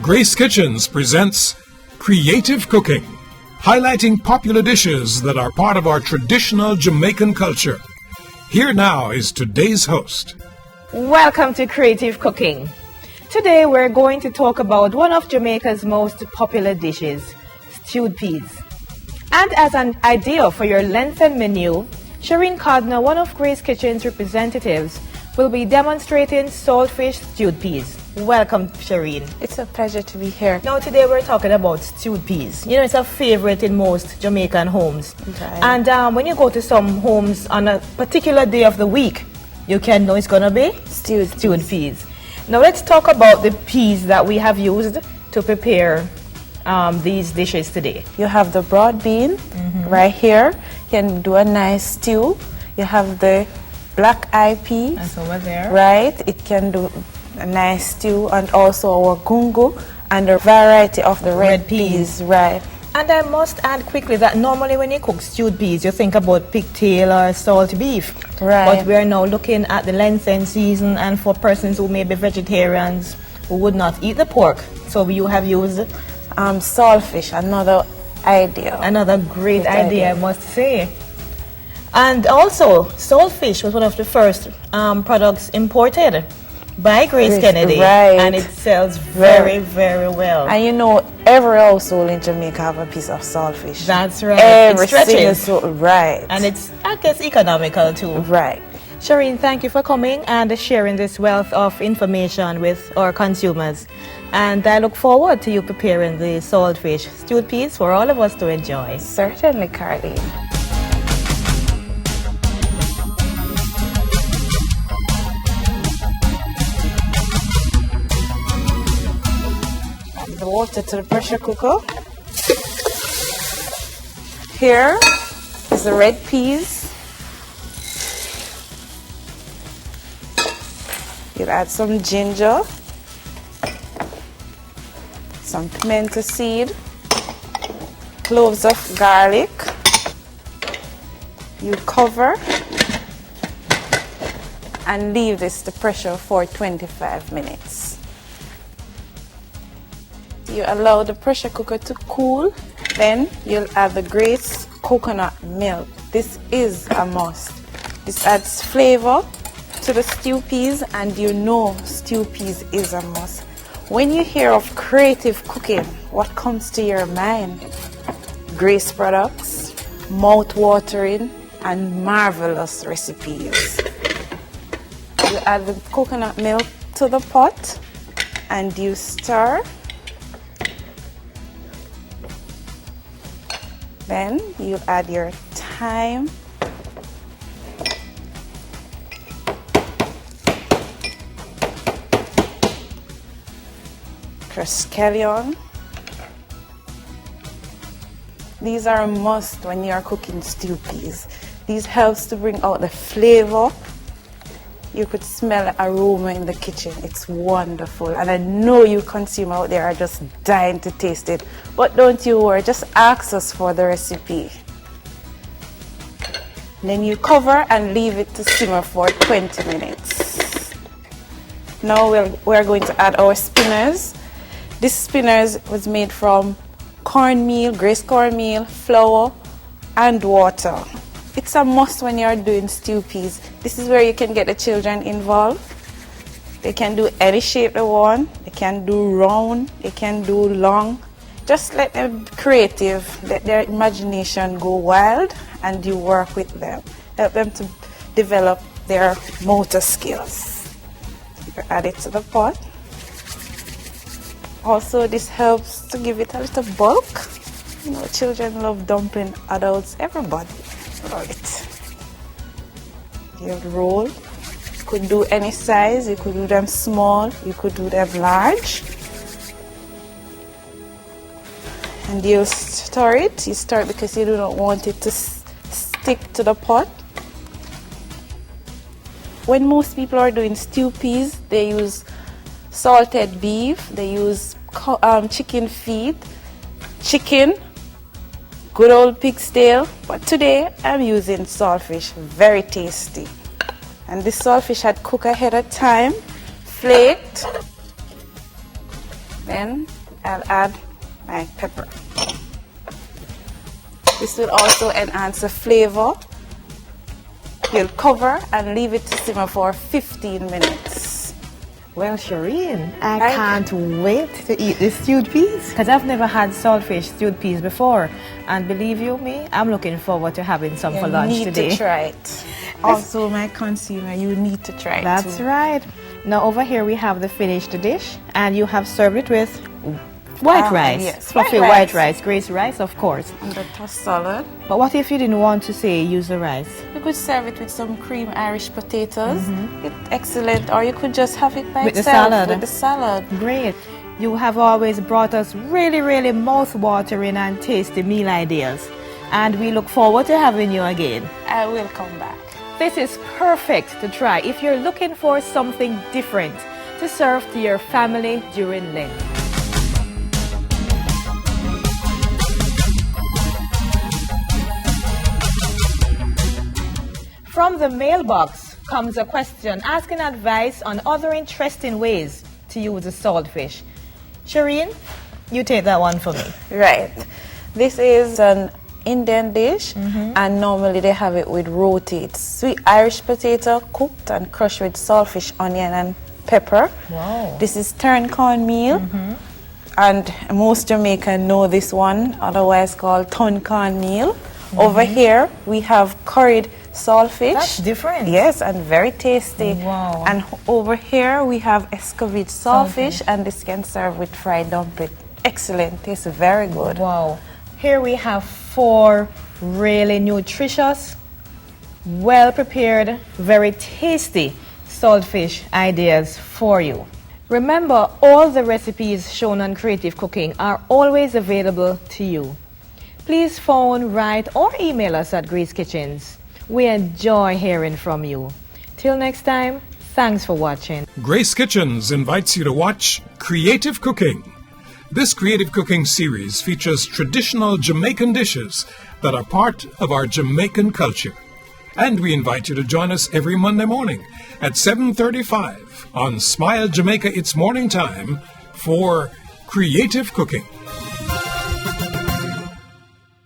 Grace Kitchens presents Creative Cooking, highlighting popular dishes that are part of our traditional Jamaican culture. Here now is today's host. Welcome to Creative Cooking. Today we're going to talk about one of Jamaica's most popular dishes, stewed peas. And as an idea for your lengthened menu, Shereen Codner, one of Grace Kitchen's representatives, will be demonstrating saltfish stewed peas. Welcome, Shereen. It's a pleasure to be here. Now today we're talking about stewed peas. You know, it's a favorite in most Jamaican homes. Okay. And when you go to some homes on a particular day of the week, you can know it's going to be stewed peas. Now let's talk about the peas that we have used to prepare these dishes today. You have the broad bean right here. You can do a nice stew. You have the black eye pea. That's over there. Right. It can do a nice stew, and also our gungo and a variety of the red peas. Right. And I must add quickly that normally when you cook stewed peas, you think about pigtail or salt beef. Right. But we are now looking at the Lenten season, and for persons who may be vegetarians who would not eat the pork. So you have used saltfish, another idea. Another great idea, I must say. And also, saltfish was one of the first products imported by Grace Kennedy, right. And it sells very, very well. And you know, every household in Jamaica have a piece of saltfish. That's right. Every it stretches. Right. And it's, I guess, economical too. Right. Shereen, thank you for coming and sharing this wealth of information with our consumers. And I look forward to you preparing the saltfish stewed peas for all of us to enjoy. Certainly, Carlene. The water to the pressure cooker. Here is the red peas. You'll add some ginger, some pimento seed, cloves of garlic. You cover and leave this to pressure for 25 minutes. You allow the pressure cooker to cool, then you'll add the Grace coconut milk. This is a must. This adds flavor to the stew peas, and you know stew peas is a must. When you hear of creative cooking, what comes to your mind? Grace products, mouth-watering, and marvelous recipes. You add the coconut milk to the pot and you stir. Then you add your thyme, crushed scallion. These are a must when you are cooking stew peas. These helps to bring out the flavor. You could smell the aroma in the kitchen. It's wonderful. And I know you consumers out there are just dying to taste it. But don't you worry, just ask us for the recipe. Then you cover and leave it to simmer for 20 minutes. Now we're going to add our spinners. This spinners was made from cornmeal, Grace cornmeal, flour, and water. It's a must when you're doing stew peas. This is where you can get the children involved. They can do any shape they want. They can do round, they can do long. Just let them be creative, let their imagination go wild, and you work with them. Help them to develop their motor skills. You add it to the pot. Also, this helps to give it a little bulk. You know, children love dumpling, adults, everybody. Right. You roll. You could do any size. You could do them small. You could do them large. And you stir it. You stir it because you do not want it to stick to the pot. When most people are doing stew peas, they use salted beef. They use chicken feet, chicken. Good old pig's tail, but today I'm using saltfish, very tasty. And this saltfish had cooked ahead of time, flaked, Then I'll add my pepper. This will also enhance the flavor. You'll cover and leave it to simmer for 15 minutes. Well, Shereen, I can't wait to eat the stewed peas because I've never had saltfish stewed peas before. And believe you me, I'm looking forward to having some for lunch today. You need to try it. Also, my consumer, you need to try it. That's right. Now over here we have the finished dish, and you have served it with white rice. Yes, fluffy white rice, Grace rice, of course. And the tossed salad. But what if you didn't want to say use the rice? You could serve it with some cream Irish potatoes. It's excellent. Or you could just have it by With itself. the salad. With the salad. Great. You have always brought us really, really mouth-watering and tasty meal ideas. And we look forward to having you again. I will come back. This is perfect to try if you're looking for something different to serve to your family during Lent. From the mailbox comes a question asking advice on other interesting ways to use a saltfish. Shereen, you take that one for me. Right. This is an Indian dish, and normally they have it with roti. It's sweet Irish potato cooked and crushed with saltfish, onion, and pepper. Wow. This is turned cornmeal, and most Jamaican know this one, otherwise called ton cornmeal. Over here we have curried saltfish. That's different. Yes, and very tasty. Wow. And over here we have escovitch saltfish, and this can serve with fried dumpling. Excellent, tastes very good. Wow. Here we have 4 really nutritious, well-prepared, very tasty saltfish ideas for you. Remember, all the recipes shown on Creative Cooking are always available to you. Please phone, write, or email us at Grace Kitchens. We enjoy hearing from you. Till next time, thanks for watching. Grace Kitchens invites you to watch Creative Cooking. This Creative Cooking series features traditional Jamaican dishes that are part of our Jamaican culture. And we invite you to join us every Monday morning at 7:35 on Smile Jamaica It's Morning Time for Creative Cooking.